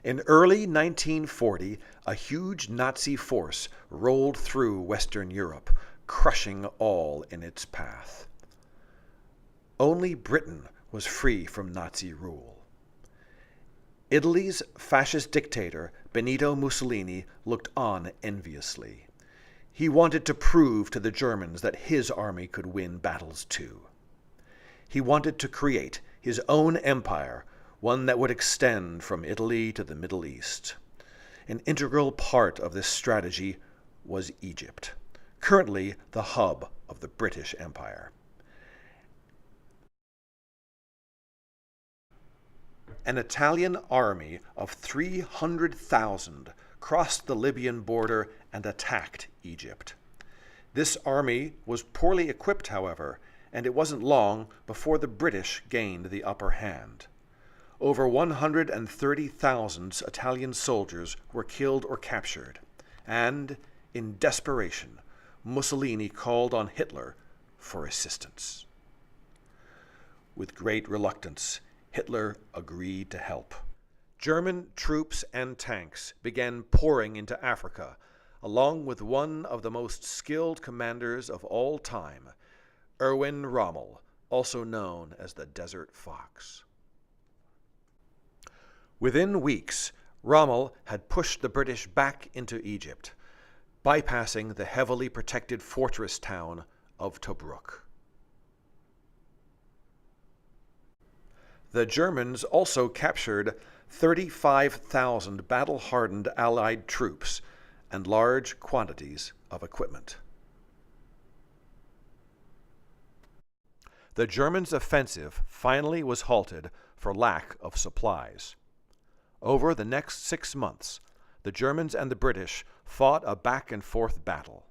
In early 1940, a huge Nazi force rolled through Western Europe, crushing all in its path. Only Britain was free from Nazi rule. Italy's fascist dictator, Benito Mussolini, looked on enviously. He wanted to prove to the Germans that his army could win battles too. He wanted to create his own empire, one that would extend from Italy to the Middle East. An integral part of this strategy was Egypt, currently the hub of the British Empire. An Italian army of 300,000 crossed the Libyan border and attacked Egypt. This army was poorly equipped, however, and it wasn't long before the British gained the upper hand. Over 130,000 Italian soldiers were killed or captured, and, in desperation, Mussolini called on Hitler for assistance. With great reluctance, Hitler agreed to help. German troops and tanks began pouring into Africa, along with one of the most skilled commanders of all time, Erwin Rommel, also known as the Desert Fox. Within weeks, Rommel had pushed the British back into Egypt, bypassing the heavily protected fortress town of Tobruk. The Germans also captured 35,000 battle-hardened Allied troops and large quantities of equipment. The Germans' offensive finally was halted for lack of supplies. Over the next 6 months, the Germans and the British fought a back-and-forth battle.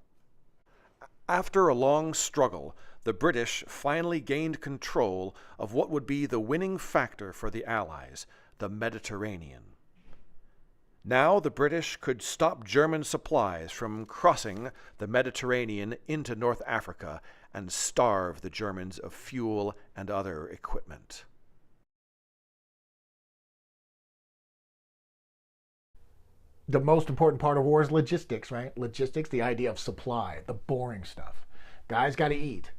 After a long struggle, the British finally gained control of what would be the winning factor for the Allies, the Mediterranean. Now the British could stop German supplies from crossing the Mediterranean into North Africa and starve the Germans of fuel and other equipment. The most important part of war is logistics, right? Logistics, the idea of supply, the boring stuff. Guys got to eat.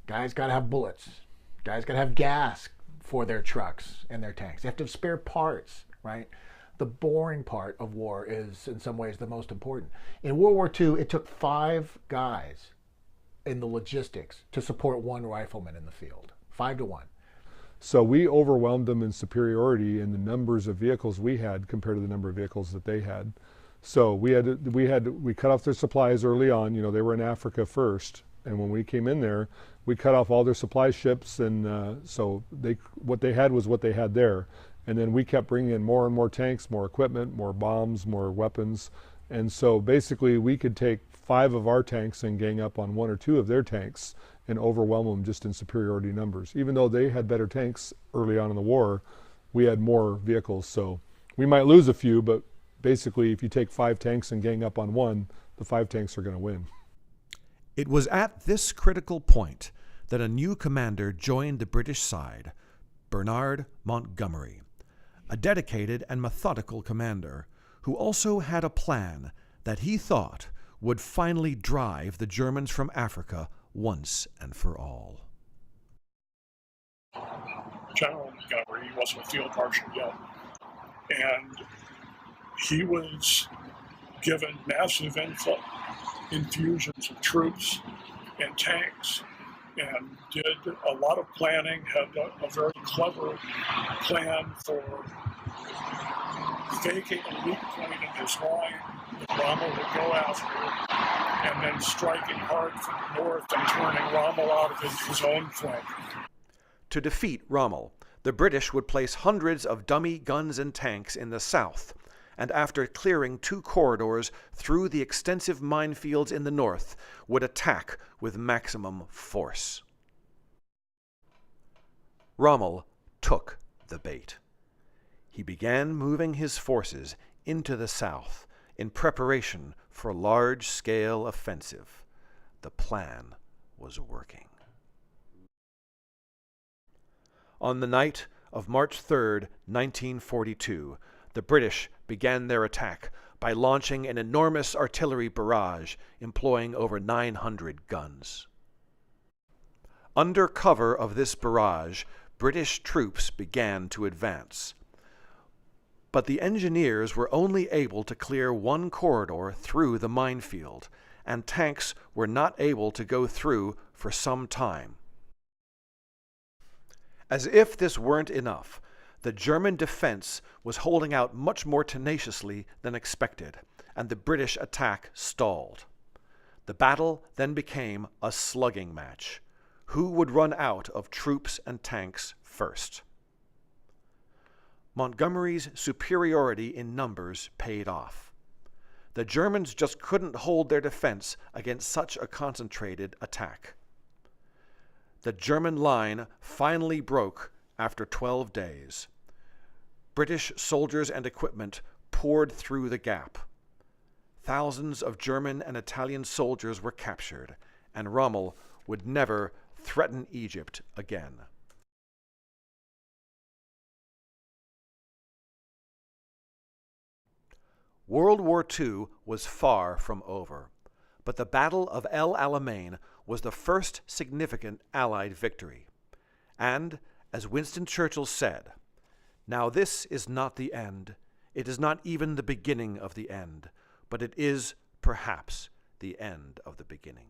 Guys got to have bullets. Guys got to have gas for their trucks and their tanks. They have to have spare parts, right? The boring part of war is, in some ways, the most important. In World War II, it took 5 guys in the logistics to support 1 rifleman in the field. 5 to 1. So we overwhelmed them in superiority in the numbers of vehicles we had compared to the number of vehicles that they had. So we cut off their supplies early on. You know, they were in Africa first, and when we came in there, we cut off all their supply ships, and so what they had was what they had there. And then we kept bringing in more and more tanks, more equipment, more bombs, more weapons. And so basically we could take 5 of our tanks and gang up on 1 or 2 of their tanks and overwhelm them just in superiority numbers. Even though they had better tanks early on in the war, we had more vehicles. So we might lose a few, but basically if you take 5 tanks and gang up on 1, the 5 tanks are going to win. It was at this critical point that a new commander joined the British side, Bernard Montgomery, a dedicated and methodical commander who also had a plan that he thought would finally drive the Germans from Africa once and for all. General Montgomery wasn't a field marshal yet, and he was given massive infusions of troops and tanks, and did a lot of planning, had a very clever plan for faking a weak point in his line that Rommel would go after, and then striking hard from the north and turning Rommel out of his own flank. To defeat Rommel, the British would place hundreds of dummy guns and tanks in the south, and after clearing 2 corridors through the extensive minefields in the north, would attack with maximum force. Rommel took the bait. He began moving his forces into the south in preparation for a large-scale offensive. The plan was working. On the night of March 3, 1942, The British began their attack by launching an enormous artillery barrage employing over 900 guns. Under cover of this barrage, British troops began to advance. But the engineers were only able to clear one corridor through the minefield, and tanks were not able to go through for some time. As if this weren't enough, the German defense was holding out much more tenaciously than expected, and the British attack stalled. The battle then became a slugging match. Who would run out of troops and tanks first? Montgomery's superiority in numbers paid off. The Germans just couldn't hold their defense against such a concentrated attack. The German line finally broke after 12 days. British soldiers and equipment poured through the gap. Thousands of German and Italian soldiers were captured, and Rommel would never threaten Egypt again. World War II was far from over, but the Battle of El Alamein was the first significant Allied victory. And, as Winston Churchill said, "Now this is not the end. It is not even the beginning of the end, but it is, perhaps, the end of the beginning."